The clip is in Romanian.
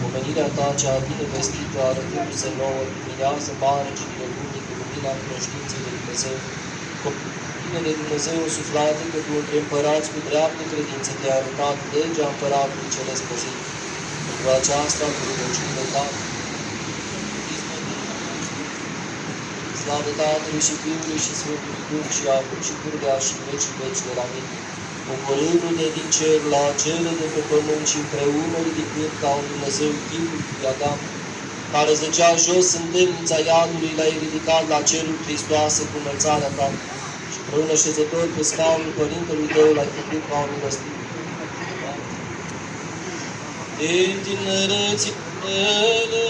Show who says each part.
Speaker 1: Pomenirea ta cea bine vestită, arătându-se nouă, luminează marginile lumii cu lumina cunoștinței de Dumnezeu. Copile de Dumnezeu suflate, că tu între împărați cu dreaptă credință te-ai arătat legea împăratului celest păzit. Pentru aceasta, cu rugăciunile tale, slavă Tatălui și Fiului și Sfântului Duh și acum și pururea și în vecii vecilor. Amin. Coborându-te din cer la cele de pe pământ și împreună ridicând ca un Dumnezeu chipul lui Adam, care zăcea jos în temnița iadului, l-ai ridicat la cerul Hristoase cu înălțarea ta și împreună șezător pe scaunul Părintelui tău l-ai făcut ca un milostiv. Din tinereții tale,